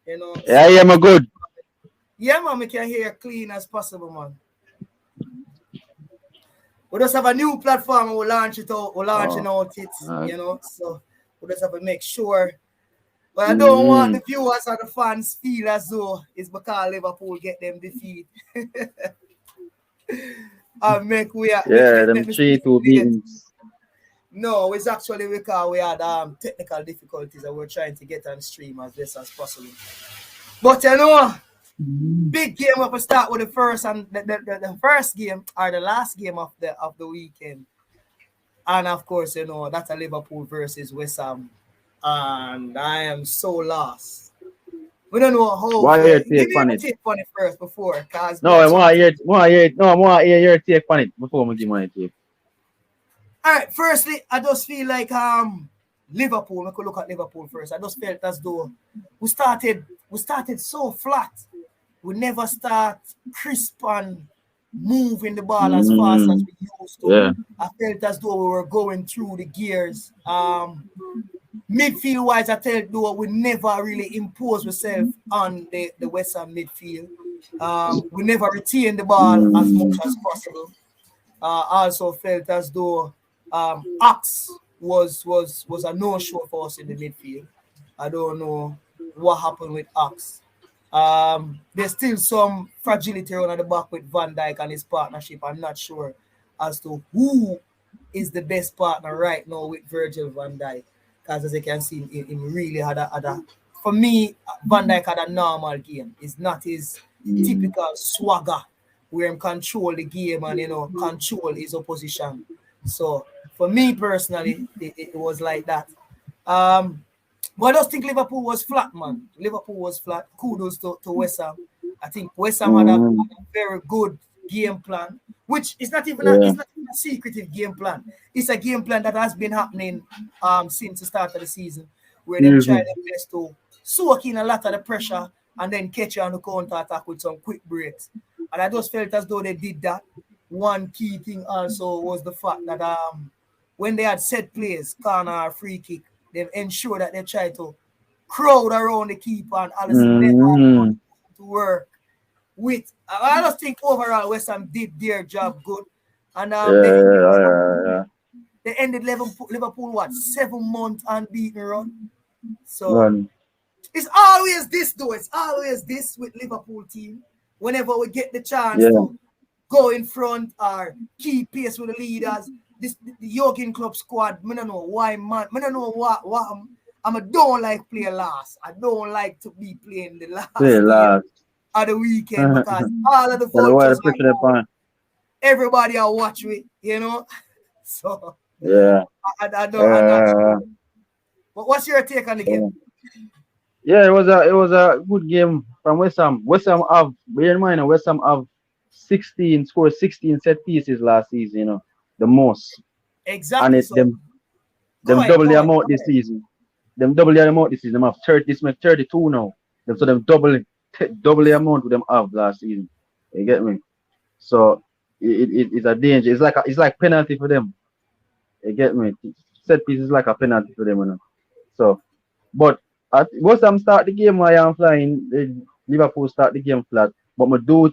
You know, Yeah, so yeah, my good. yeah, man, we can hear clean as possible, man. We just have a new platform and we launch it out, we're launching Oh, out it, uh, so we just have to make sure. But I don't want mm, the viewers and the fans feel as though it's because Liverpool get them defeat. And make we are yeah, them let me speak 3-2 clear. beatings. No, it's actually because we had technical difficulties and we're trying to get on stream as best as possible. But Mm. big game we start with the first and the first game or the last game of the weekend. And of course, that's a Liverpool versus West Ham. And I am so lost. We don't know how Why your give take me on your it? take on it first before, cause No, me I have want to something. hear, no, I want to hear your take on it before we give my take. All right, firstly, I just feel like Liverpool, we could look at Liverpool first. I just felt as though we started so flat. We never start crisp and moving the ball as fast as Mm, we used to. yeah. I felt as though we were going through the gears. Midfield wise, I felt though we never really imposed ourselves on the West Ham midfield. We never retained the ball as much Mm, as possible. Also felt as though Ox was a no-show for us in the midfield. I don't know what happened with Ox. There's still some fragility around at the back with Van Dijk and his partnership. I'm not sure as to who is the best partner right now with Virgil van Dijk. Because as you can see, he really had a for me, Van Dijk had a normal game. It's not his mm. typical swagger where he control the game and control his opposition. So for me personally, it was like that. Um, but I just think Liverpool was flat, man. Liverpool was flat. Kudos to West Ham. I think West Ham had Mm, a very good game plan, which is not even a yeah. it's not even a secretive game plan. It's a game plan that has been happening since the start of the season, where them Excuse try me. their best to soak in a lot of the pressure and then catch you on the counter attack with some quick breaks. And I just felt as though they did that. One key thing also was the fact that when they had set plays, corner or free kick, they ensure that they try to crowd around the keeper and Allison never Mm, to work with. I just think overall West Ham did their job good. And yeah, yeah, yeah, yeah. they ended Liverpool what 7 month unbeaten run. So Run. it's always this though. It's always this with Liverpool team. Whenever we get the chance Yeah, to go in front or keep pace with the leaders, the Jurgen Club squad, I don't know why man. I don't know what I don't like play last. I don't like to be playing the play last game last. of the weekend And because all of the why the vultures are pressure out. upon? Everybody will watch me. So Yeah. I'm not Uh, sure. But what's your take on the yeah. game? Yeah, it was a good game from West Ham. West Ham have bear in mind West Ham have 16 scored 16 set pieces last season, the most. And Exactly. it So them double go the ahead, amount go this ahead. season. Them double the amount this season. Them have 30 this make 32 now. So them double the amount them have last season. You get me? So it's a danger. It's like penalty for them. You get me? Set piece is like a penalty for them. So but at West Ham start the game while I'm flying, Liverpool start the game flat. But I do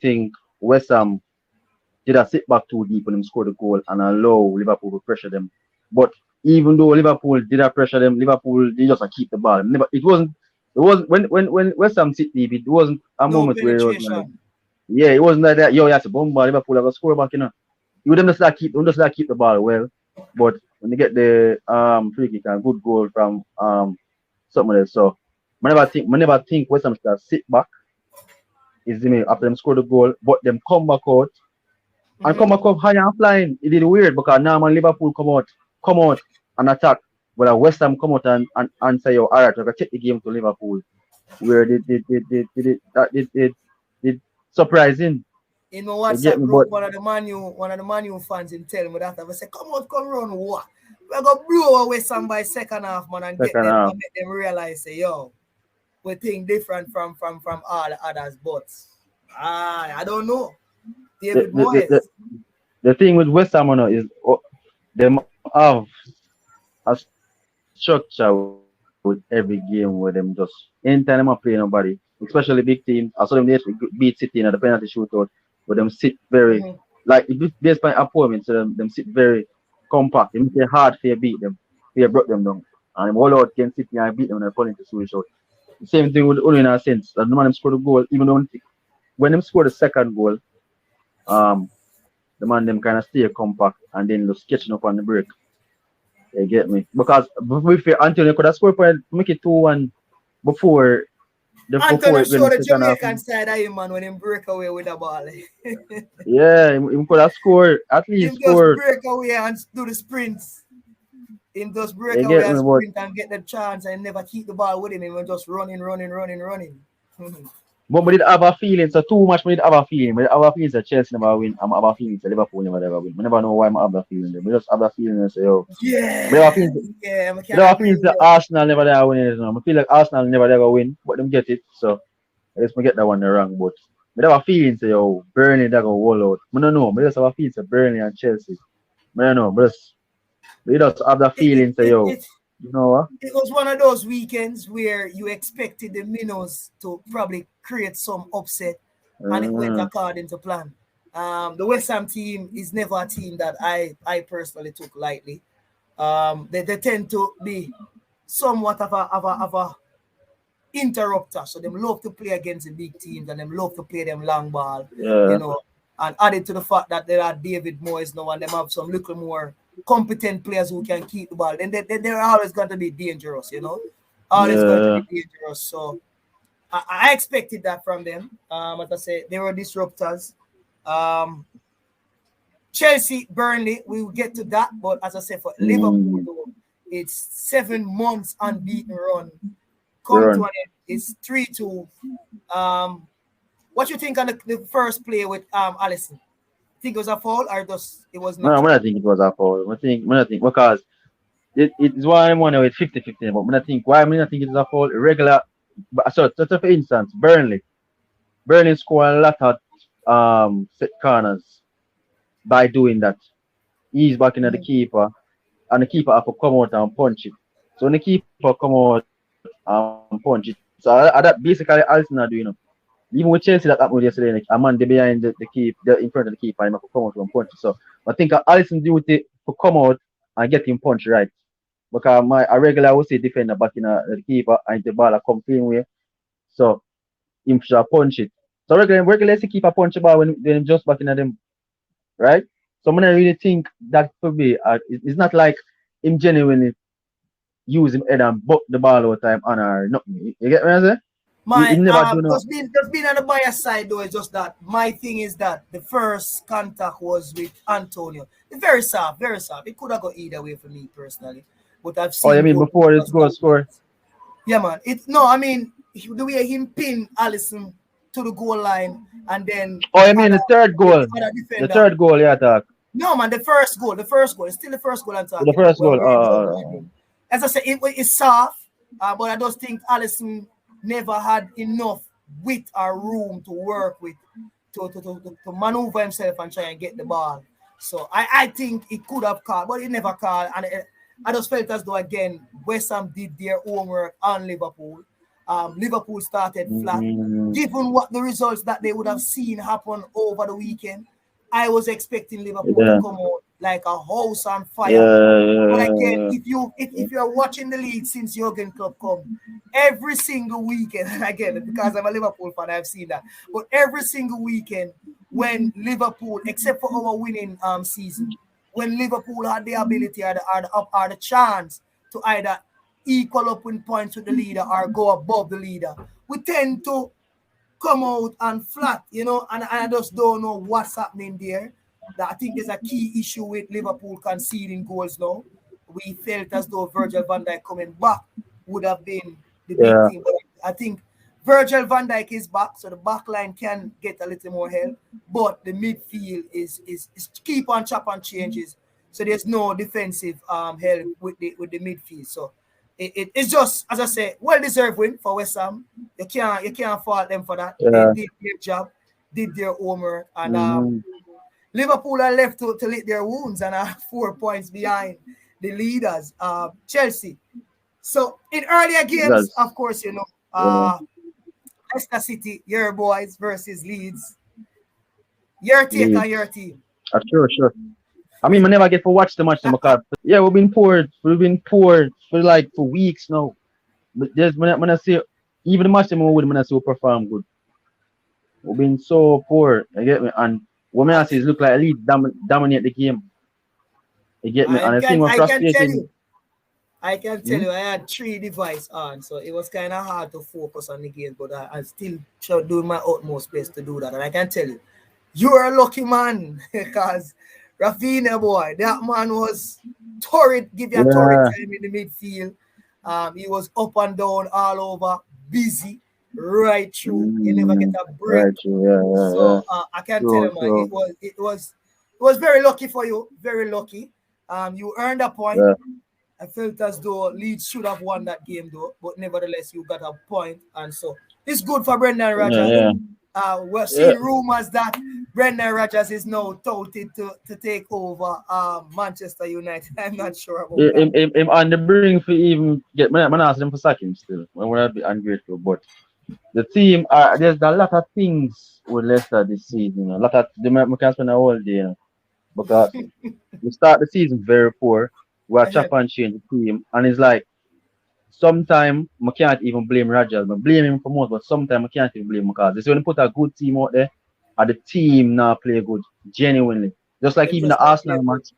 think West Ham did a sit back too deep when them score the goal and allow Liverpool to pressure them. But even though Liverpool did a pressure them, Liverpool they just keep the ball. Never, it wasn't when West Ham sit deep, it wasn't a No moment where it was like, penetration. yeah, it wasn't like that. Yo, you have to bomb ball, Liverpool have a score back. You would them just keep the ball well. But when they get the free kick and good goal from something else. So I never think West Ham should sit back is the after them score the goal, but them come back out and come Mm-hmm. back up high and flying. It did weird because normally Liverpool come out and attack. But West Ham come out and say, yo, alright, we're gonna take the game to Liverpool. Where did surprising. In my You get WhatsApp me? group, But one of the Man U fans in tell me that I say, come on, come run what? We're gonna blow away some by second half, man, and get second them half. and make them realize say, yo, we think different from all the others, but I don't know. The, David the, the, the, Moyes. the thing with West Ham is them have a structure where every game where them just anytime them a play nobody, especially big teams. I saw them they beat City in the penalty shootout, but them sit very Mhm. like if it's based by opponent, so them sit very compact. It make it hard for you beat them, for you broke them down. And them all out can City and beat them when they're pulling to shootout. The same thing with only in a sense. And the man them scored a goal, even though when them scored the second goal, um the man them kind of stay compact and then just catching up on the break. You get me? Because with Antonio could have scored point make it 2-1 before before Antonio it went showed the second half. Jamaican side of him, man, when him break away with the ball. Yeah, him could have scored at least Him just scored. break away and do the sprints. Him just break You away get and me? But sprint and get the chance and never keep the ball with him. He was just running, running, running, running. we did have a feeling, so too much we did have a feeling. We did have a feeling that Chelsea never win. I'm have a feeling that Liverpool never win. We never know why I have that feeling. We just have that feeling and say, yo. We have a Yeah, feeling yeah, I we can have a agree feeling with that you. Arsenal never there win it. I feel like Arsenal never ever win, but them get it. So I guess we get that one wrong. But we have a feeling say, yo, Burnley they go wall out. I don't know. We just have a feeling say Burnley and Chelsea. I don't know. We just have that It, it, feeling say, it, yo, it, you know what? it was one of those weekends where you expected the Minnows to probably create some upset, and it went Uh, according to plan. The West Ham team is never a team that I personally took lightly. They tend to be somewhat of a interrupter. So them love to play against the big teams and them love to play them long ball, you yeah, know. And added to the fact that there are David Moyes now and them have some little more competent players who can keep the ball, then they're always going to be dangerous, you know. Always going to be yeah. dangerous. So I expected that from them. As I said, they were disruptors. Um, Chelsea, Burnley, we will get to that. But as I said, for Liverpool, Mm, though, it's 7 months unbeaten run come to run. an end. It's 3-2. Um, what you think on the first play with Allison? Think it was a foul or just it was No, I natural? don't think it was a foul. I think because it is why I'm one with 50-50, but I think why I not think it's a foul. Regular, but so for instance, Burnley score a lot of set corners by doing that. He's back into the Mm. keeper, and the keeper have to come out and punch it. So when the keeper come out and punch it, so that basically Alisson are doing. Even with Chelsea that happened yesterday, like, a man they behind the keep, the in front of the keeper, and he have to come out and punch it. So I think Alisson duty to come out and get him punch right. Because a regular would say defender back in the keeper and the ball a come clean way. So him should punch it. So regular see keeper punch the ball when him just back in them, right? So I really think that could be it's not like him genuinely use him head and buck the ball all the time on or nothing. You get what I'm saying? He My never do no. just being on the bias side though is just that my thing is that the first contact was with Antonio. It's very soft, very soft. It could have gone either way for me personally, but I've Oh, you seen mean before it goalkeepers goes like that. score? Yeah, man. It no, I mean the way him pin Allison to the goal line and then Oh, you mean the third the goal? other The defender. third goal, yeah, talk. No, man, the first goal, it's still the first goal I'm The talking about. first Where goal. him jump on him. As I said, it's soft, but I just think Allison never had enough width or room to work with to maneuver himself and try and get the ball. So I think it could have called, but it never called. And I just felt as though again West Ham did their homework on Liverpool. Liverpool started flat. Mm, Given what the results that they would have seen happen over the weekend, I was expecting Liverpool to yeah, come out like a house on fire. But again, yeah, if you're watching the league since Jurgen Klopp come, every single weekend, and again, because I'm a Liverpool fan, I've seen that. But every single weekend, when Liverpool, except for our winning season, when Liverpool had the ability or the chance to either equal up in points with the leader or go above the leader, we tend to come out and flat, and I just don't know what's happening there. That I think there's a key issue with Liverpool conceding goals now. We felt as though Virgil van Dijk coming back would have been the big yeah, thing. But I think Virgil van Dijk is back, so the back line can get a little more help. But the midfield is keep on chop and changes. So there's no defensive help with the midfield. So it's just, as I say, well deserved win for West Ham. You can't fault them for that. They yeah. did their job, did their homework, and Mm-hmm. Liverpool are left to lick their wounds and are 4 points behind the leaders. Chelsea So in earlier games, Because of course, yeah, Leicester City, your boys versus Leeds. Your take on your Leeds. team. Sure. I mean, I never get to watch the match them because yeah, we've been poor. We've been poor for like for weeks now. But there's when I see even the match them we when I see we perform good. We've been so poor. You get me? And what I I, see is look like Leeds dominate the game. You get me? And the thing was I can tell frustrating. you. I can tell Hmm? you, I had three devices on, so it was kind of hard to focus on the game, but I still try doing my utmost best to do that. And I can tell you, you're a lucky man because Rafinha, boy, that man was torrid, give you a torrid Yeah. time in the midfield. He was up and down all over, busy, right through. You never get Mm, a break. right. Yeah. So I can tell True. you, man, True. it was very lucky for you, very lucky. You earned a point. Yeah. I felt as though Leeds should have won that game, though, but nevertheless, you got a point, and so it's good for Brendan Rodgers. Yeah. We're Yeah. seeing rumors that Brendan Rodgers is now touted to take over Manchester United. I'm not sure about that. Him on the brink for even get man ask them for sack him still. I would be ungrateful. But the team there's a lot of things with Leicester this season. A lot of they might can spend a whole day, because we start the season very poor. We are chop and change the team, and it's like sometimes I can't even blame Rogers. I blame him for most, but sometimes I can't even blame him because they say when they put a good team out there, and the team now play good genuinely. Just like Them even just the not play Arsenal good. match.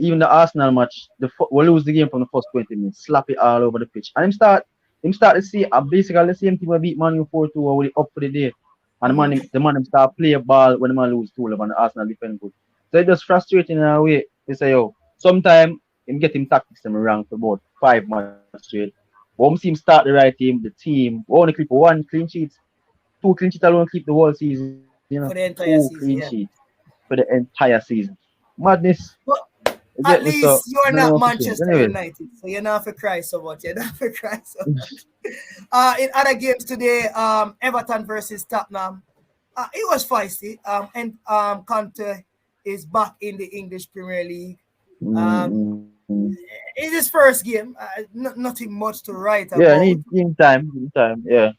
Even the Arsenal match, we lose the game from the first 20 minutes, slap it all over the pitch. And him start to see basically the same team we beat Man U 4-2 or up for the day. And the man him start play a ball when the man lose 2 and the Arsenal defend good. So it's just frustrating in a way. They say, yo, sometime him get him tactics them wrong for about 5 months straight. But him see him start the right team, the team, we only keep 1 clean sheet, 2 clean sheet alone keep the whole season, For the 2 entire clean season, sheet yeah. for the entire season. Madness. But You get at me? So least you're I don't not know for sure. Manchester Anyways, United, so you're not for cry so much. You're not for cry so much. In other games today, Everton versus Tottenham. It was feisty. And Conte is back in the English Premier League. Um, mm. in his first game, nothing much to write Yeah, about. need time. Yeah,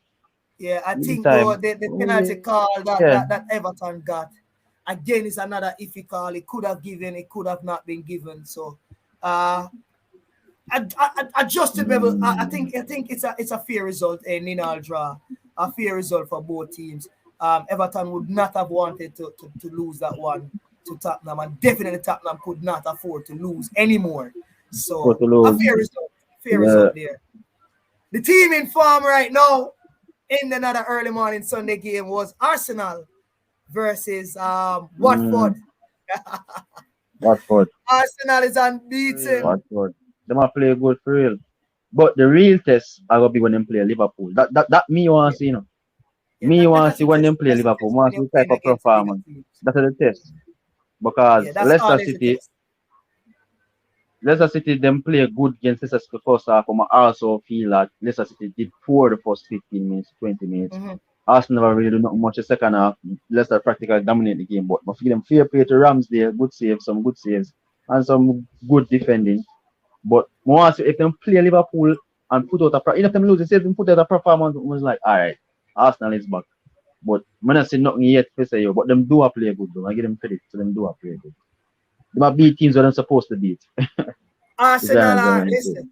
Yeah, I need think though time. the penalty Yeah, call that Everton got again is another iffy call. It could have given, it could have not been given. So, uh, adjusted level. I think it's a fair result, a nil draw, a fair result for both teams. Everton would not have wanted to lose that one to Tottenham, and definitely Tottenham could not afford to lose anymore. for So to a lose. fair Yeah. result there. The team in form right now in another early morning Sunday game was Arsenal versus Watford. Mm, Watford, Arsenal is unbeaten. Watford. Them a play good for real. But the real test are gonna be when them play Liverpool. That me want Yeah, to see, yeah, Me want to that's see a when test. them play That's a Liverpool. test Want when to see you're the type playing of against the bigger performance. teams. That's the test. Yeah, Because that's always a test. Leicester City them play good against Leicester City first half. I also feel that Leicester City did poor the first 15 minutes, 20 minutes. Mm-hmm. Arsenal never really do not much the second half. Leicester practically dominate the game. But I feel them fair play to Ramsdale, some good saves, and some good defending. But more if them play Liverpool and put out even if them lose, they them put out a performance was like, all right, Arsenal is back. But I'm not saying nothing yet for say yo, but them do a play good though. I give them credit, so them do a play good. They might beat teams that they're supposed to beat. Is Arsenal what are I'm saying.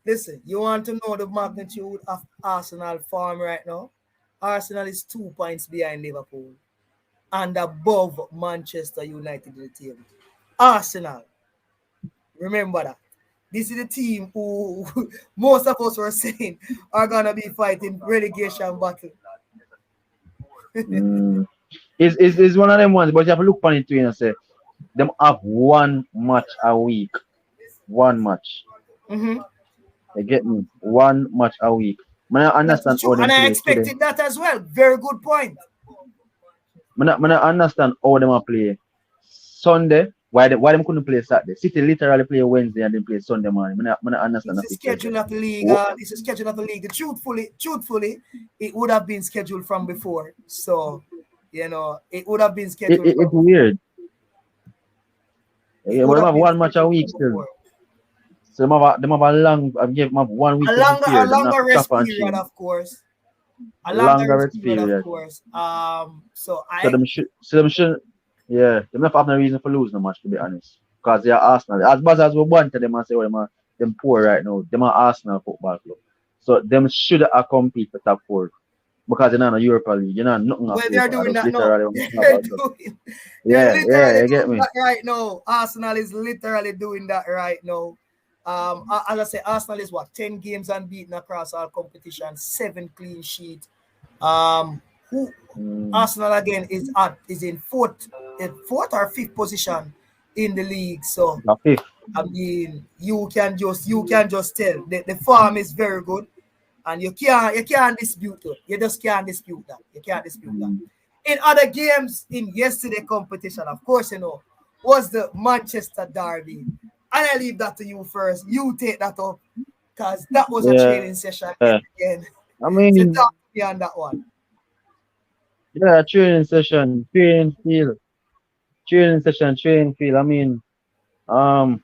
listen. You want to know the magnitude of Arsenal form right now? Arsenal is 2 points behind Liverpool and above Manchester United in the table. Arsenal, remember that. This is the team who most of us were saying are gonna be fighting relegation battle. Mm. Is one of them ones, but you have to look on it too, say them have 1 match a week. 1 match. Mm-hmm. You get me? 1 match a week. I That is understand true, how and them I play today. expected that as well. Very good point. I understand how them are play Sunday. Why them couldn't play Saturday? City literally play Wednesday and then play Sunday morning. I understand It's the a pictures there. schedule of the league. Wha- It's a schedule of the league. Truthfully, it would have been scheduled from before. So, it would have been scheduled from It's before. weird. It Yeah, would but them have have been 1 match a scheduled week from still. before. So them have a long. I give them have 1 week to A prepare. Them not longer chop rest and period, change. of course. A longer Longer rest period, of experience. course. So So I them should. So them should. Yeah, them not have no reason for losing the match to be honest. Because they are Arsenal. As much as we want to them and say, well, them poor right now. Them are Arsenal football club. So them should have compete for top four. Because you're not a Europa League. You're not nothing of well, they're Europa. I doing just that now. literally want to talk They're about that. doing, they're Yeah, yeah, literally you get doing me. that right now. Arsenal is literally doing that right now. As I say, Arsenal is what 10 games unbeaten across all competitions, 7 clean sheets. Who Mm, Arsenal again is in fourth or fifth position in the league. So the fifth. I mean, you can just tell the form is very good, and you can't dispute it. You just can't dispute that. You can't dispute that. Mm, In other games in yesterday competition, of course, was the Manchester Derby. And I leave that to you first. You take that up because that was a yeah. training session yet again. I So mean, talk to me on that one. yeah, training session, training field, training session, training field. I mean, um,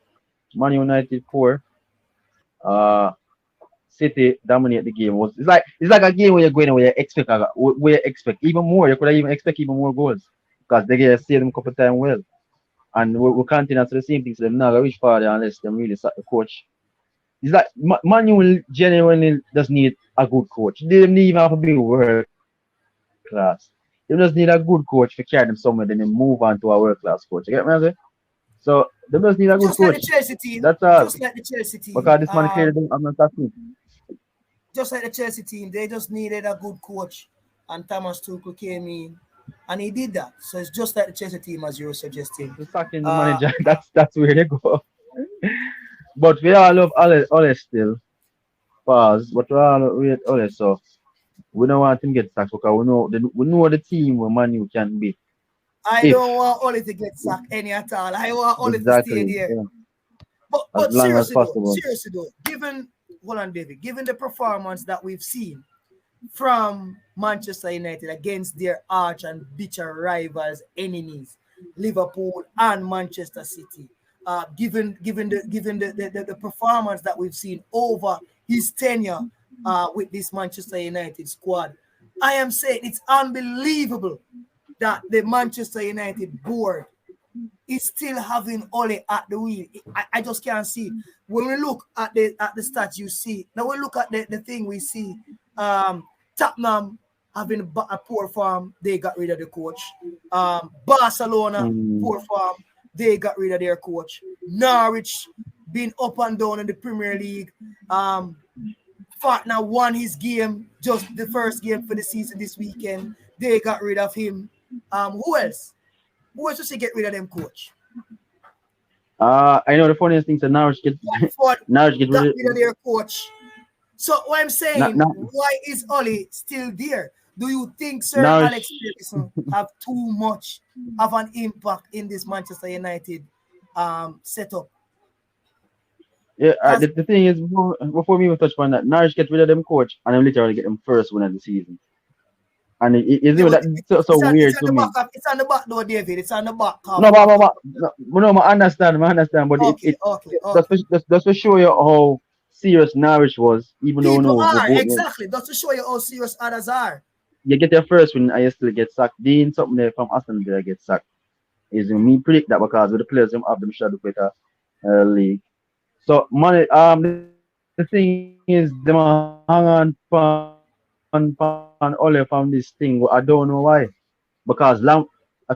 Man United poor. Uh, City dominate the game. It's like a game where you're going where you expect where you expect even more. You could have even expect even more goals because they get see them a couple times well, and we continue to the same thing. So them not gonna reach far there unless them really sack the coach. It's like Man U genuinely does need a good coach. They don't even have to be world class. They just need a good coach to carry them somewhere, then they move on to a world class coach. You get me? I say? So they just need a good coach. Just like the That's Chelsea all. team, just like the Chelsea Because this team, man clearly don't have no tactics. just like the Chelsea team, they just needed a good coach, and Thomas Tuchel came in, and he did that. So it's just like the Chelsea team, as you were suggesting. To sacking the Uh, manager. That's where they go. But we all love Ole still. Pause. But we all rate Ole, so we don't want him get sacked because we know the team where Manu can be. I If don't want Oli to get sacked any at all. I want Oli to stay exactly, there. yeah, But as but long as possible. seriously though, given hold on, David, given the performance that we've seen from Manchester United against their arch and bitter rivals, enemies, Liverpool and Manchester City. Given the performance that we've seen over his tenure with this Manchester United squad, I am saying it's unbelievable that the Manchester United board is still having Ole at the wheel. I just can't see it. When we look at the stats, you see. Now we look at the thing we see. Tottenham having a poor form, they got rid of the coach. Barcelona Mm, poor form, they got rid of their coach. Norwich been up and down in the Premier League. Fatna won his game, just the first game for the season this weekend. They got rid of him. Who else? Who else should get rid of them coach? I know the funniest thing is that Watford Norwich get got rid rid of of their coach. So what I'm not saying, not why is Oli still there? Do you think Sir Alex Norwich. Ferguson have too much of an impact in this Manchester United setup? Yeah, Because the thing is before we even touch on that, Norwich get rid of them coach and then literally get them first win of the season. And it's yeah, even but that so it's weird on to the back me. of it's on the back door, David. It's on the back No, of back of no, I understand, but okay, it okay, that's okay. that's to show you how serious Norwich was, even though People no, we are both know exactly that's to show you how serious others are. you get your first win and you still get sacked. Dean something there from Aston Villa get sacked. Is me predict that because with the players them have them shadow better league. So money the thing is them a hang on Ole from this thing. I don't know why. Because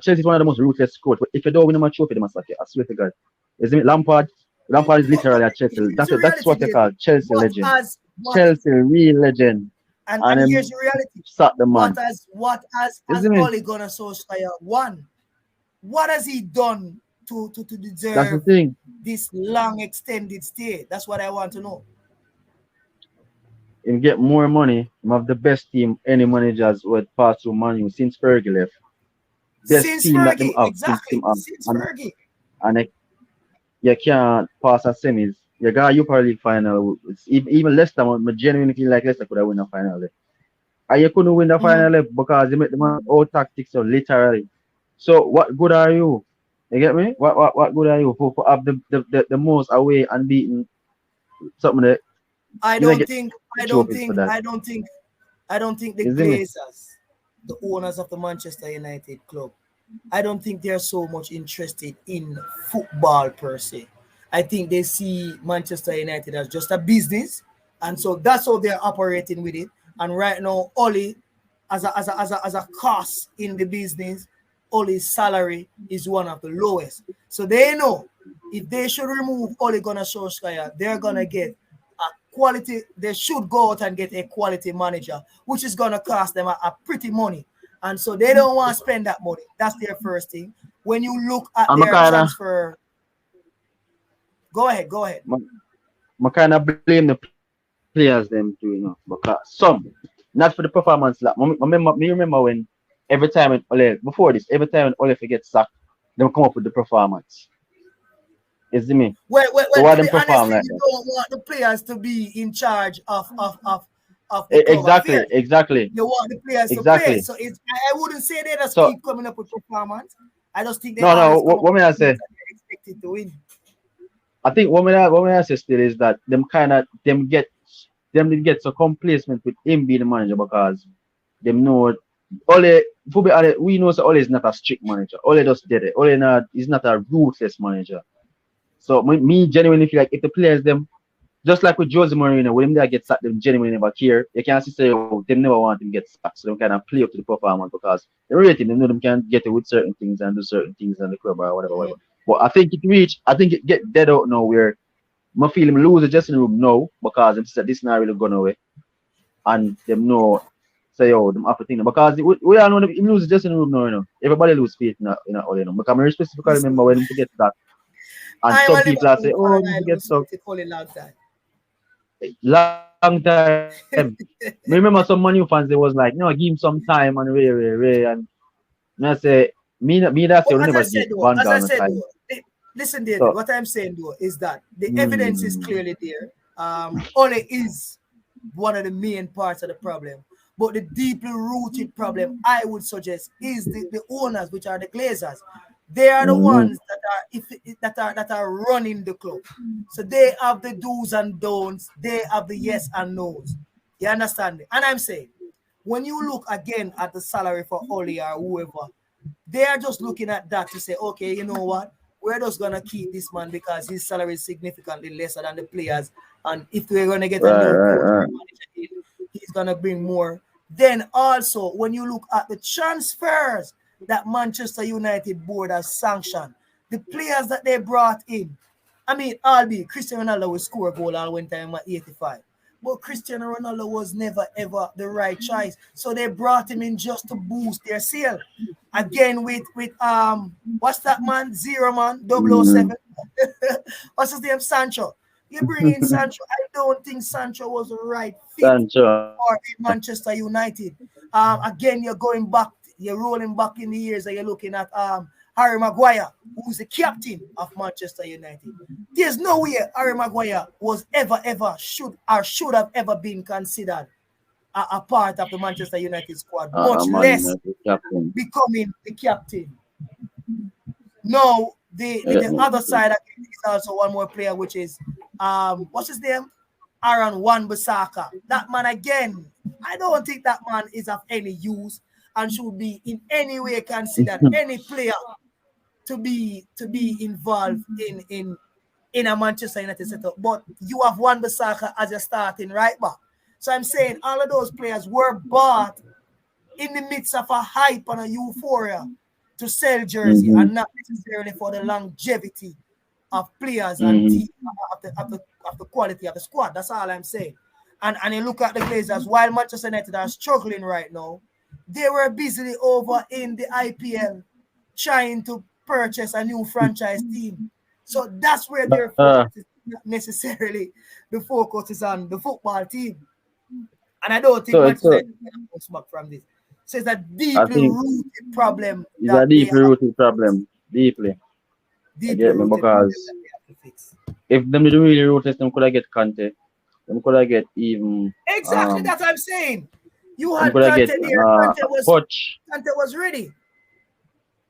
Chelsea is one of the most ruthless coach. But if you don't win them a trophy, they must sack you. I swear to God. Is it Lampard is literally a Chelsea. That's Here's the what you call reality, Chelsea David. legend. What as what Chelsea real legend. and And here's him the reality. sack the man. What has Isn't it? Ole Gunnar Solskjaer won? What has he done to That's the deserve thing. this long extended stay? That's what I want to know. Him get more money. Him have the best team any managers would pass through Man U since Fergie left. Best Since team that them Fergie, have since him exactly. have. Since Fergie. And you can't pass a semis. You got Europa League final. Even Leicester, I genuinely feel like Leicester could have won the final. And you couldn't win the Mm. final because you make them out tactics so literally. So what good are you? You get me? What good are you for have the most away unbeaten? something that I you don't don't get think, I don't trophies for think, that. I don't think, I don't think the You see me? Glazers, the owners of the Manchester United club, I don't think they're so much interested in football per se. I think they see Manchester United as just a business, and so that's how they're operating with it. And right now, Oli, as a cost in the business, Oli's salary is one of the lowest. So they know if they should remove Ole Gunnar Solskjaer, they're gonna get a quality. They should go out and get a quality manager, which is gonna cost them a pretty money, and so they don't want to spend that money. That's their first thing. When you look at I'm a their kind of, transfer, go ahead, go ahead. I kind of blame the players them too, because some, not for the performance. Like, me remember when every time when Ole before this, every time when Ole gets sacked, them come up with the performance. You see me? So Well, why to them be honest, perform like you that? don't want the players to be in charge of the club Exactly, affairs. exactly, You want the players to play. exactly. So I wouldn't say they just So keep coming up with performance. I just think they no, no. always come up What with may I games say? that they're expected to win. I think what may I say still is that them get so complacent with him being the manager because them know Ole. To be honest, we know so Ole is not a strict manager. Ole just did it. Ole not is not a ruthless manager. So me genuinely feel like if the players them just like with Jose Mourinho, when them they get sacked, them genuinely never care. You can't say oh, them never want him to get sacked, so them kind of play up to the performance because they rate him. They know them can get it with certain things and do certain things in the club or whatever, whatever. Mhm. But I think it get dead out now where I feel him lose the dressing room now because him said this not really gone away and them know say oh them have to think because we all know them, him lose the dressing room now, you know. Everybody lose faith in all, you know. Because I specifically Listen, remember when him forget that and I'm a some people are Liverpool say, oh, fan. him I forget lose stuff. faith in only long time. Long time. Me remember some Man U fans they was like, no, give him some time and and I say me that say we But never give Van Gaal as no I said time. though, listen, So David. What I'm saying though is that the evidence is mm, clearly there. Ole is one of the main parts of the problem, but the deeply rooted problem I would suggest is the owners, which are the Glazers. They are the mm, ones that are running the club. So they have the do's and don'ts. They have the yes and no's. You understand me? And I'm saying, when you look again at the salary for Oli or whoever, they are just looking at that to say, okay, you know what? We're just gonna keep this man because his salary is significantly lesser than the players. And if we're gonna get a right, new right, coach or right. manager in, he's gonna bring more. Then also, when you look at the transfers that Manchester United board has sanctioned, the players that they brought in, I mean, albeit Cristiano Ronaldo will score a goal all one time at 85. But Cristiano Ronaldo was never ever the right choice. So they brought him in just to boost their sale. Again with what's that man? Zero man, double oh Mm. 007. What's his name? Sancho. You bring in Sancho. I don't think Sancho was the right fit Sancho. for Manchester United. Again, you're going back, you're rolling back in the years and you're looking at Harry Maguire, who's the captain of Manchester United. There's no way Harry Maguire was ever should have ever been considered a part of the Manchester United squad, much Man less United captain. becoming the captain. No, the other side is also one more player, which is what's his name? Aaron Wan Bissaka. That man again, I don't think that man is of any use and should be in any way considered any player to be involved in a Manchester United setup. But you have Wan Bissaka as your starting right back. So I'm saying all of those players were bought in the midst of a hype and a euphoria to sell jersey Mm-hmm. and not necessarily for the longevity of players and Mm-hmm. team of the quality of the squad. That's all I'm saying. And you look at the Glazers, while Manchester United are struggling right now, they were busily over in the IPL trying to purchase a new franchise team. So that's where their Uh, focus is, not necessarily the focus is on the football team. And I don't think Manchester so United can bounce back from this. So it's a I deeply think rooted problem it's a that they deeply have to rooted fix. problem. Deeply. I Deeply get me rooted problem because that they have to fix. if them did really ruthless, them could have get Conte. Them could have get even Exactly, that's what I'm saying. You them had could have Conte get there. Conte was Poch. Conte was ready.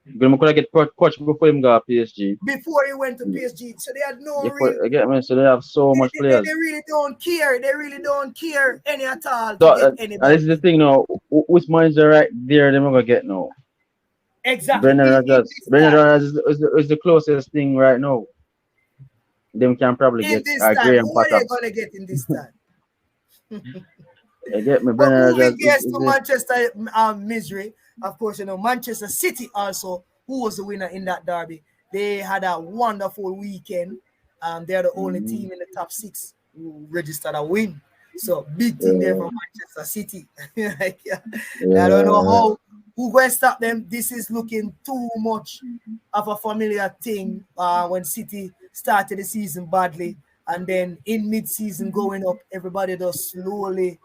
Because I could get coach before him go to PSG. before he went to PSG. So they had no You real. get me? So they have so much They players. really don't care. They really don't care any at all So to get and this is the anybody. thing now. Which manager right there they're gonna get now? Exactly. Brendan In Rodgers. this Brendan time. Rodgers is the closest thing right now. Them can probably In get this time. Graham Who are Potter. they gonna get in this time? You get me? But Brendan moving Rodgers gears is to it. Manchester misery, of course, Manchester City also, who was the winner in that derby. They had a wonderful weekend. They're the only Mm-hmm. team in the top six who registered a win. So big thing there Yeah, for Manchester City. Like, yeah, I don't know yeah. how who going to stop them. This is looking too much of a familiar thing when City started the season badly and then in mid-season going up, everybody just slowly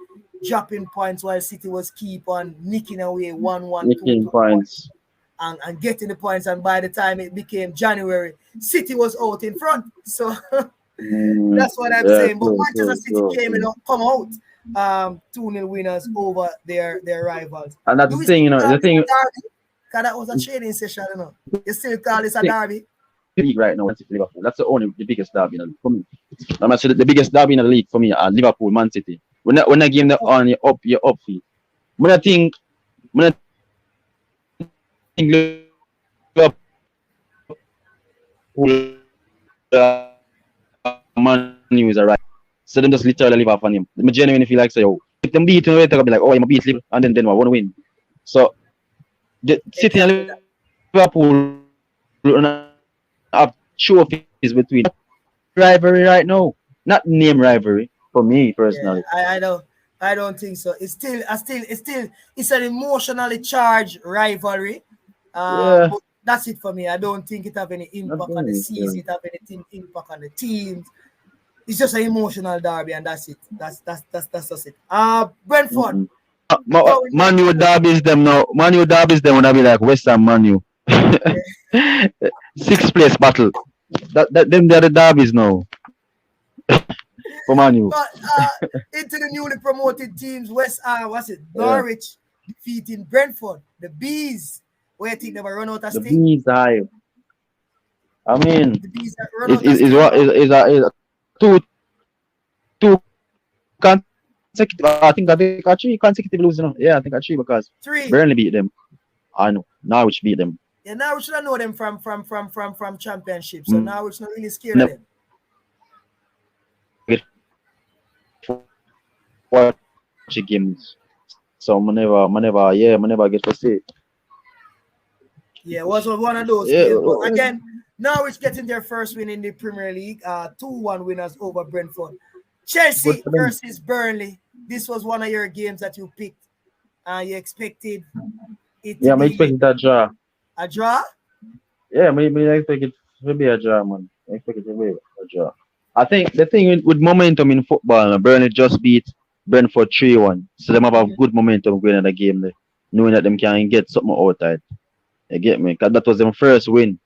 dropping points while City was keep on nicking away 1-1, Making 2-2 points points. and getting the points. And by the time it became January, City was out in front. So Mm, that's what I'm yeah, saying. But true, Manchester true, City true, came in, true. come out 2-0 winners over their rivals. And that's Do the we thing, still you know. call The this a thing derby? Because that was a training session, You still call this a thing derby? league right now, Man City Liverpool. That's the only the biggest derby in the league for me. I'm actually the biggest derby in the league for me are Liverpool, Man City. When I game the Oh, on you're up feet. When I think Liverpool Man U is alright. So them just literally live off on him. I genuinely feel like say yo, if them beat him, they're gonna be like, oh, I'm a beat Liverpool, and then what wanna win. So the City and exactly that. Liverpool have trophies between rivalry right now, not name rivalry for me personally. Yeah, I don't think so. It's an emotionally charged rivalry. Yeah, But that's it for me. I don't think it have any not impact on the really. season, it have anything impact on the teams. It's just an emotional derby and that's it. That's just it. Brentford Mm-mm. going there. Man U derbies them now. Man U derbies them wanna be like West Ham Man U. Sixth place battle. That them they're the derbies now for Man U. But into the newly promoted teams, West what's it? Yeah. Norwich defeating Brentford. The Bees. Where I think they will run out of The sting. bees high. I mean, The Bees that run out of sting what now. is a two consecutive. I think I think three consecutive losing. Yeah, I think three because Burnley Three. beat them. I know Norwich beat them. Yeah, now we should have know them from championship. So Mm, now we're not really I scared of never them. get watch the games. So I never get to see. Yeah, it was one of those Yeah, games. But again, Norwich getting their first win in the Premier League. 2-1 winners over Brentford. good Chelsea for them. versus Burnley. This was one of your games that you picked. You expected it to Yeah, I'm be expecting that draw. a draw. Yeah, I expect it to be a draw, man. I expect it to be a draw. I think the thing with momentum in football, Burnley just beat Brentford 3-1. So them have a good momentum going in the game there, knowing that them can get something out of it. You get me? Because that was their first win.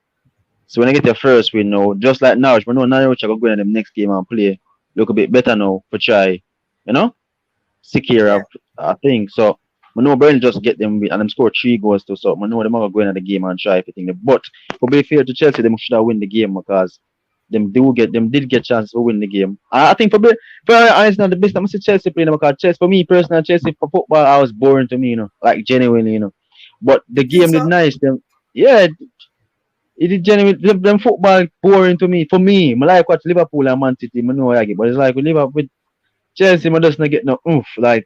So when I get your first win now, just like Norwich, but no Norwich are going to go in them next game and play look a bit better now for try, you know, secure Yeah. a thing. So I know Burnley just get them and them score 3 goals to so I know them are going into the game and try everything. But to be fair to Chelsea, them should have win the game because them did get chance to win the game. I think for honest now the best I'm say Chelsea playing them because Chelsea for me personally Chelsea for football I was boring to me, like genuinely, But You the think game did so? nice. Yeah, it is genuine. Them football boring to me. For me, I like watch Liverpool and Man City. I know I get, but it's like with Liverpool, with Chelsea, I just not get no oomph. Like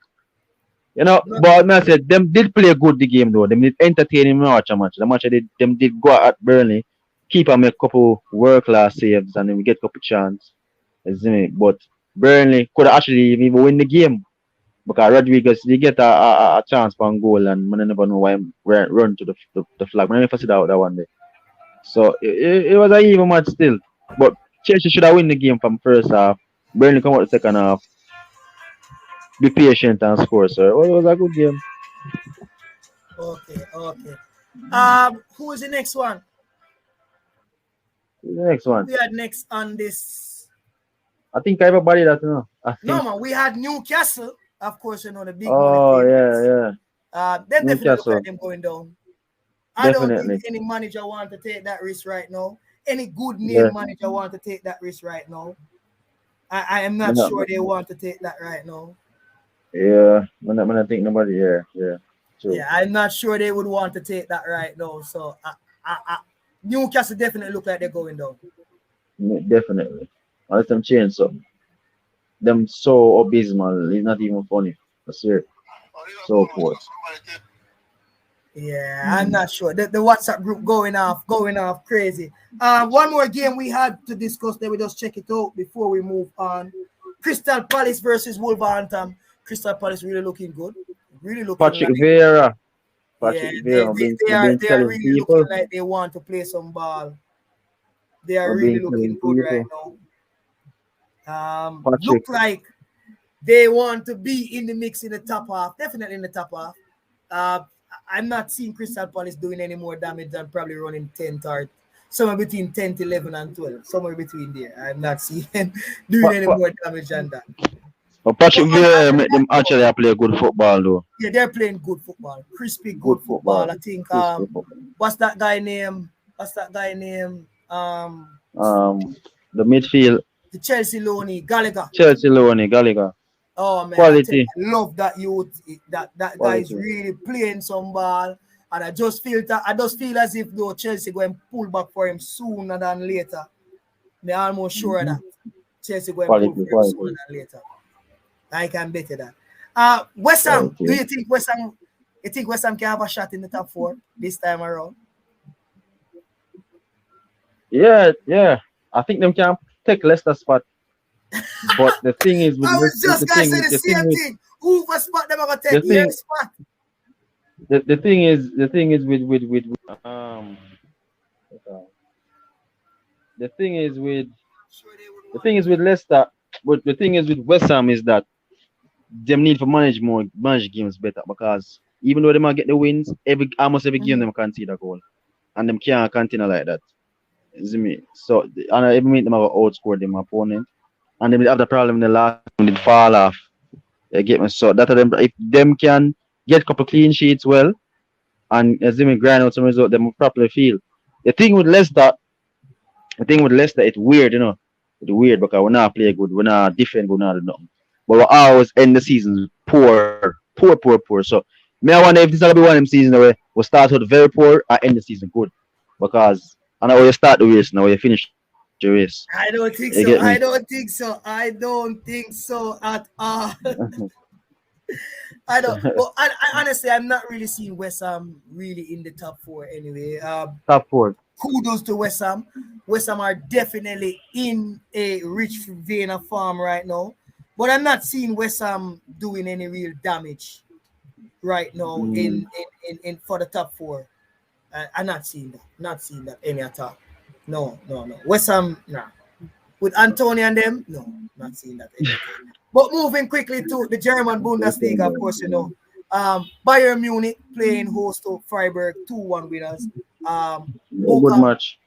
Nothing. but I said them did play good the game though. Them did entertaining me watch a match. The match I did them did go at Burnley, keep and make couple world class saves, and then we get couple chance. You see me? But Burnley could actually even win the game because Rodriguez he get a chance for a goal, and I never know why him run to the flag. I never see that one day. So it was an even match still. But Chelsea should have win the game from first half. Burnley come out the second half. Be patient and score, sir. Well, it was a good game. Okay, okay. Who is the next one? The next Who one. we had next on this? I think everybody that you know. I No think. man, we had Newcastle, of course, the big money Oh yeah, favorites. yeah. Them definitely look like Newcastle. them going down. I don't think definitely. any manager want to take that risk right now. Any good name Yeah, manager want to take that risk right now. I am me not not, sure they want to take that right now. yeah, me not think nobody. Yeah, yeah, true. Yeah, I'm not sure they would want to take that right now. So Newcastle definitely look like they're going down. Definitely. Unless them change something. Them so abysmal. It's not even funny. I swear. So poor. Yeah, I'm Mm. not sure. The WhatsApp group going off crazy. One more game we had to discuss. Then we just check it out before we move on. Crystal Palace versus Wolverhampton. Crystal Palace really looking good. Really looking Patrick like Vieira. yeah, Patrick Vieira. they are Been they are telling really looking people. like they want to play some ball. They are I've really been looking telling good right people. now. Look Patrick. like they want to be in the mix in the top half. Definitely in the top half. Uh, I'm not seeing Crystal Palace doing any more damage than probably running 10 or somewhere between 10 to 11 and 12. Somewhere between there. I'm not seeing doing Pa, any pa, more damage than that. But Patrick other Vieira than make that, them though, actually play good football though. yeah, they're playing good football. Crispy Good good football. football. I think Crispy football. what's that guy name? What's that guy name? Um, the midfield. The Chelsea Loney, Gallagher. Chelsea Leone, Gallagher. Oh man, I tell you, Quality. I love that youth. That guy is Quality. really playing some ball, and I just feel as if though Chelsea going pull back for him sooner than later. Me almost sure of Mm-hmm. that Chelsea going pull Quality. for him sooner Quality. than later. I can bet you that. West Ham. Do Quality. you think West Ham? You think West Ham can have a shot in the top four this time around? Yeah, yeah. I think them can take Leicester spot. But the thing is with I was just the gonna thing say the the thing same with thing. Who for spot them are gonna take the your thing spot? the thing is the thing is with Sure they would the want thing to is with Leicester, but the thing is with West Ham is that them need to manage games better because even though they might get the wins, almost every game Mhm. them can see the goal. And them can't continue like that. You see me? So and I even make them have outscore them opponent. And then they have the problem in the last game did fall off. You get me? So that of them if them can get a couple clean sheets well and as them grind out some result, them will properly feel. The thing with Leicester, the thing with Leicester, it's weird, you know. It's weird because we're not play good, we're not defend good, we're not do nothing. But we always end the season poor. So me I wonder if this is gonna be one of them seasons where we start out very poor and end the season good. Because I know where you start the race now, where you finish the race. I You don't get think me? so. I don't think so. I don't think so at all. I don't. But I honestly, I'm not really seeing West Ham really in the top four anyway. Top four. Kudos to West Ham. West Ham are definitely in a rich vein of form right now. But I'm not seeing West Ham doing any real damage right now Mm, in for the top four. I'm not seeing that. Not seeing that any at all. No, no, no. West Ham, nah. With Antonio and them, no, not seeing that any at all. But moving quickly to the German Bundesliga, of course, you know. Bayern Munich playing host to Freiburg, 2-1 winners. yeah, good Bochum, match.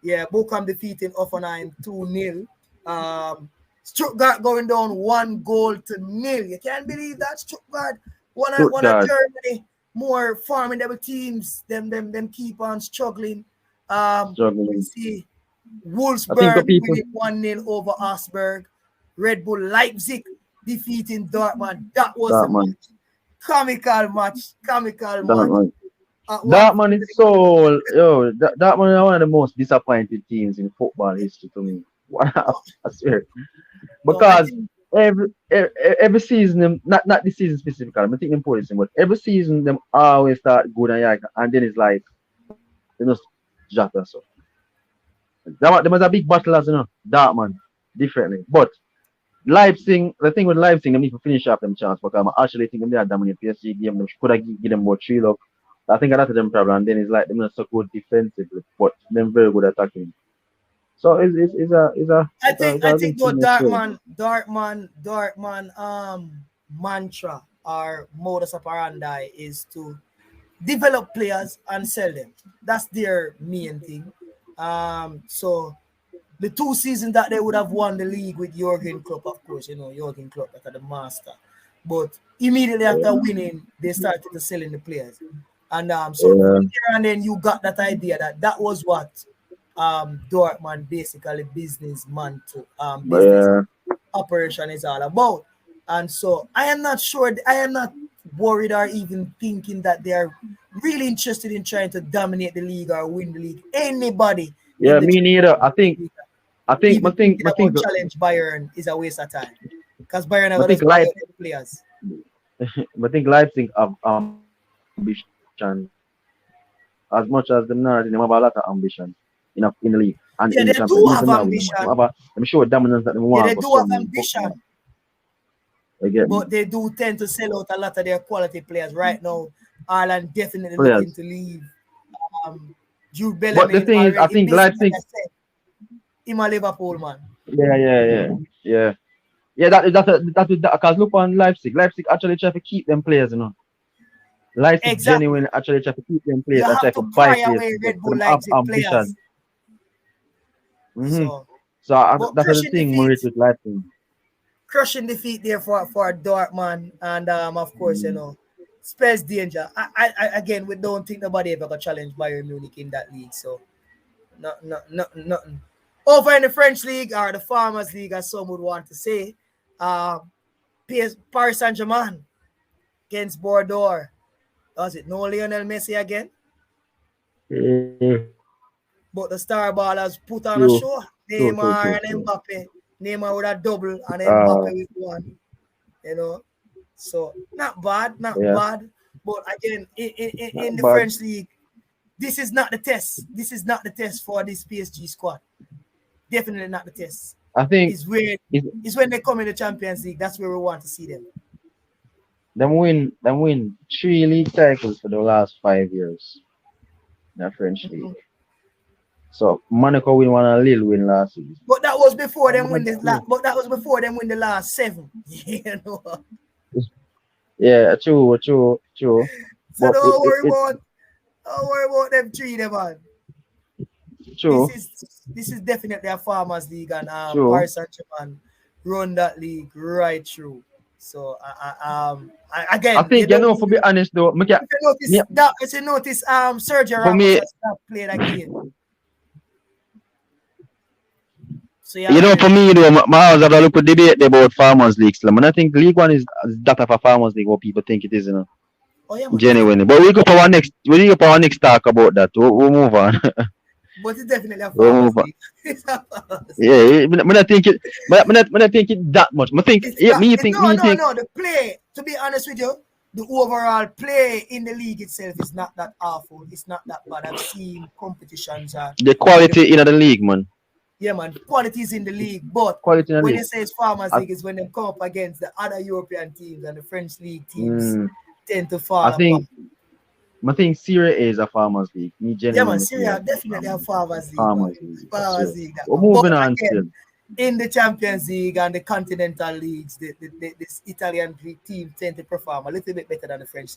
yeah, Bochum defeating Offenheim 2-0. Stuttgart going down 1-0. You can't believe that. Stuttgart, one of Stuttgart Germany more formidable teams. Them keep on struggling. We struggling. see I think the Wolfsburg people winning 1-0 over Augsburg. Red Bull Leipzig defeating Dortmund. That was a that man. match. Comical match. Comical That match. man. At That one man is so that man is one of the most disappointed teams in football history to me. I swear. no, I Because think every season them not this season specifically, I think them poor this season, but every season them always start good and then it's like they just jack us up. There was a big battle as you know, Dartman, differently. But Leipzig, the thing with Leipzig, they need to finish off them chance because I actually think they are dominant PSG game. They could have give them about three look. I think that's them problem. And then it's like they're not so good defensively, but they're very good attacking. So it's I a think good though team as well. Dartman mantra or modus operandi is to develop players and sell them. That's their main thing. So the 2 seasons that they would have won the league with Jurgen Klopp, of course, you know, Jurgen Klopp that are the master. But immediately after winning, they started to selling the players. And so Yeah, there and then you got that idea that that was what Dortmund basically businessman to business yeah, operation is all about. And so I am not sure, I am not worried or even thinking that they are really interested in trying to dominate the league or win the league. Anybody in yeah. the Me German neither. Bundesliga I even think, thinking about challenge Bayern is a waste of time because Bayern are I going think to buy Leipzig, out the players. I think Leipzig have ambition as much as them not. Them have a lot of ambition in the league and in the champion. Yeah, Reason they me have do with them, have much. ambition. I'm sure dominance that they want Yeah, go they do have some book man. ambition, You get me? but they do tend to sell out a lot of their quality players right now. Ireland definitely looking Players. to leave. Um, Jude But the Bellemin thing is, I already think basically Leipzig. I said him a Liverpool man. Yeah. Yeah, that because look on Leipzig. Leipzig actually try to keep them players, you know. Leipzig Exactly. genuine actually try to keep them You players and try have to to buy pry players away for them. Red So Bull them have Leipzig players. ambition. Mm-hmm. So, So but that's the thing, Maurice with Leipzig. crushing defeat there for Dortmund, and of course Mm. spares danger. Again, we don't think nobody ever got challenge Bayern Munich in that league. So, nothing. Over in the French league or the Farmers League, as some would want to say, uh, Paris Saint Germain against Bordeaux. Was it no Lionel Messi again? Yeah. But the star ballers put on a True. show. True. Neymar and Mbappe. Neymar with a double and Uh, Mbappe with one. You know, so not bad, not yeah, bad. But again, not in the bad. French league, this is not the test. This is not the test for this PSG squad. Definitely not the test. I think Is where it's, is when they come in the Champions League. That's where we want to see them. them win 3 league titles for the last 5 years in the French league. Mhm. So Monaco win one and Lille win last season. But that was before them win this. Monaco. But that was before them win the last seven. you know. Yeah, true. So But it, don't it, worry it about them three, them man. This true, is this is definitely a farmers league, and true. Paris Saint Germain run that league right through. So I again, you think you don't know, for be even honest though, if you me, notice that if you notice Sergio for Ramos me, has not played again. So you you know, already for know. me though, my house have a look at debate about farmers leagues. Like, I think League One is that of a farmers league what people think it is, you know, Oh yeah, man, definitely. genuinely. But we go for our next talk about that. We'll move on. But it's definitely a we'll farmers move on. league. It's a farmers league. Yeah, I not think it, but I not think it that much. I think, It's yeah, not. It's me think, no. The play, to be honest with you, the overall play in the league itself is not that awful. It's not that bad. I've seen competitions the where the quality in the league, man. yeah man, quality is in the league. But Quality in the when league. you say it's farmers I, league, is when they come up against the other European teams and the French league teams mm, tend to I fall apart. think I think Syria is a farmers league. Me Yeah man, genuinely feel Syria like it's a definitely a farmers league, man. farmers league. That's Farmers true. league that We're one. But moving on still. again, in the Champions League and the continental leagues, this Italian team tend to perform a little bit better than the French.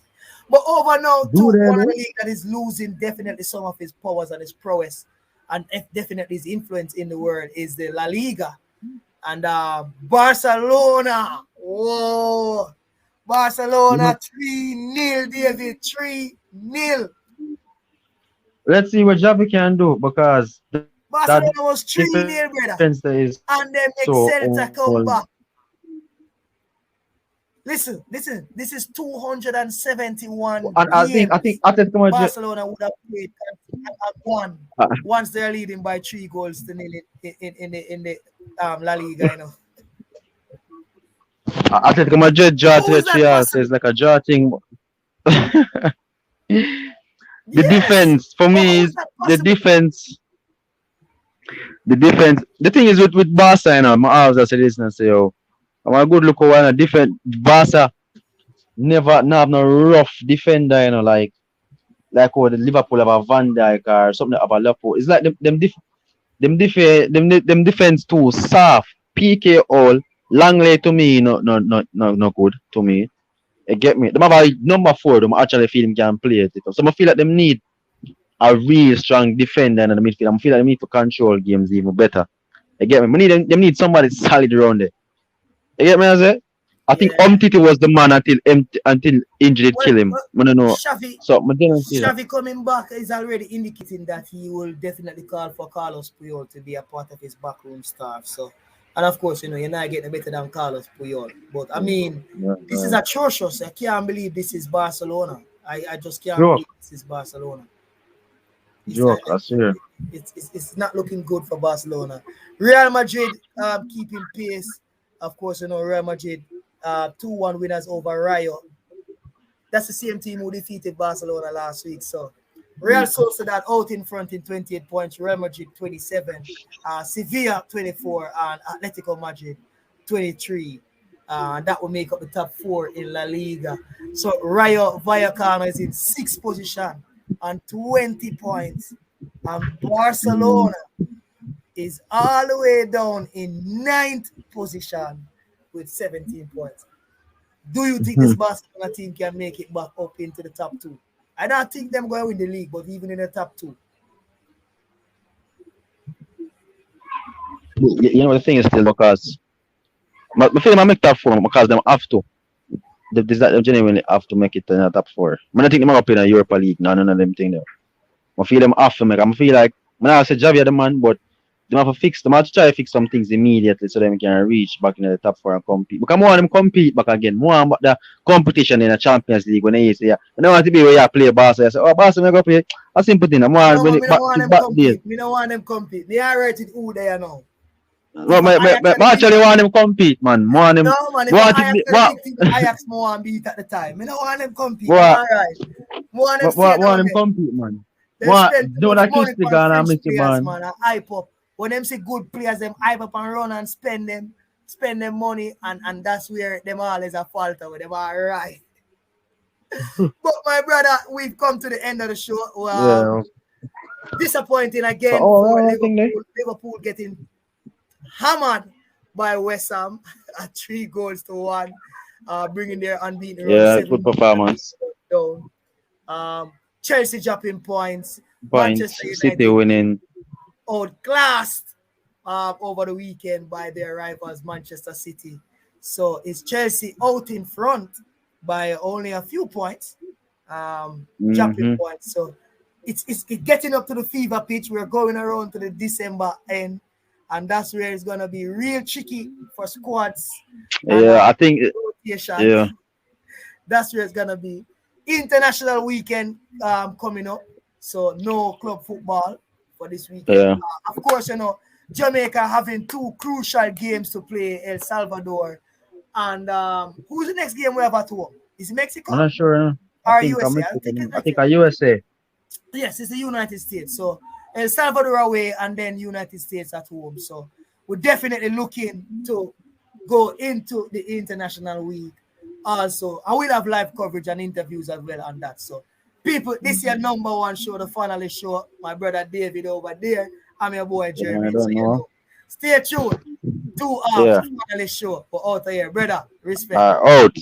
But over now, Do too, they one of the though? league that is losing definitely some of his powers and his prowess, and definitely his influence in the world is the La Liga and Barcelona. Whoa, You Barcelona know, 3-0, David 3-0. let's see what Javi can do because that Barcelona defense was there is 3-0, so brother, and they make Celta come back. Listen. This is and 271 I think games Atletico Madrid. Barcelona would have played and have won Uh, once they're leading by 3 goals to 0 in the La Liga. You know, Atletico Madrid draw how to the is that three so possible? it's like a draw thing. The Yes, defense for but me how is is that the possible? defense. The defense. The thing is with Barca, you know, my house I said this and say, oh, I'm a good look over a defense. Barca never not have no rough defender, you know, like how the Liverpool have a Van Dijk or something of a Liverpool. It's like them defense too soft. PK all Langley to me no good to me. You get me? Them have a number 4. Them actually feel him can play it. So I feel like them need a real strong defender in the midfield. I feel like they need to control games even better. You get me? Them need somebody solid around there. You get me? I say? I think Yeah. Umtiti was the man until injury Well, kill him. I don't know. Xavi, So I didn't see that. Xavi coming back is already indicating that he will definitely call for Carlos Puyol to be a part of his backroom staff. So, and of course, you're not getting better than Carlos Puyol. But I mean, Yeah, this is atrocious. I can't believe this is Barcelona. I just can't joke, believe this is Barcelona. It's, uh, joke. I swear. it's not looking good for Barcelona. Real Madrid keeping pace. Of course, Real Madrid 2-1 winners over Rayo. That's the same team who defeated Barcelona last week. So Real Sociedad out in front in 28 points, Real Madrid 27, Sevilla 24, and Atletico Madrid 23. That will make up the top four in La Liga. So Rayo Vallecano is in sixth position on 20 points. And Mm. Barcelona is all the way down in ninth position with 17 points. Do you think this Barcelona team can make it back up into the top two? I don't think them going to win the league, but even in the top two. You know the thing is still because my feeling I make top four because them have to. They genuinely have to make it in the top four. I don't think them up in a Europa League. None of them thing there. I feel them have to make. I feel like I say Javier the man, but they have to fix. They have to try to fix some things immediately so them can reach back in the top four and compete. Because more of them compete back again. More about the competition in the Champions League when they say, yeah, I don't want to be where you play Barca. I say, oh, Barca, I go play. A simple thing. I want No, when man, it me back don't want to them back days. compete. Me don't want them compete. Me alright with who they are now. Well, If Ajax are the I big actually want them compete, man. Want them, no man, if want it, Ajax are the what, big team, Ajax more and beat at the time. Me don't want them compete. Me what, alright. More want them stay want down them there. compete, man. They Want, spend too don't much that kiss money the on gun and French miss it, players, man. man, and hype up. When them see good players, them hype up and run and spend them money, and that's where them all is a falter with them all right. But my brother, we've come to the end of the show. Yeah. Disappointing So, again oh, for I think they. Liverpool. Liverpool getting hammered by West Ham at 3 goals to 1, bringing their unbeaten run Yeah, good 7 performance. down. Chelsea dropping points. Manchester Points. City United being winning. outclassed over the weekend by their rivals Manchester City. So it's Chelsea out in front by only a few points, dropping Mm-hmm. points. So it's getting up to the fever pitch. We're going around to the December end, and that's where it's gonna be real tricky for squads and Yeah, I think. rotation. Yeah. That's where it's gonna be. International weekend coming up, so no club football for this weekend. Yeah. Of course, Jamaica having two crucial games to play: El Salvador and who's the next game we have at home? Is it Mexico I'm not sure. I or think I'm USA? I think Mexican. it's I think Mexico. I USA. Yes, it's the United States. So El Salvador away and then United States at home. So we're definitely looking to go into the international week also. I will have live coverage and interviews as well on that. So people, this is your number one show, the finalist show. My brother David over there. I'm your boy Yeah, I Jeremy. So don't know. stay tuned. 2 hours, Yeah. the finalist show for out of here. Brother, respect. Out.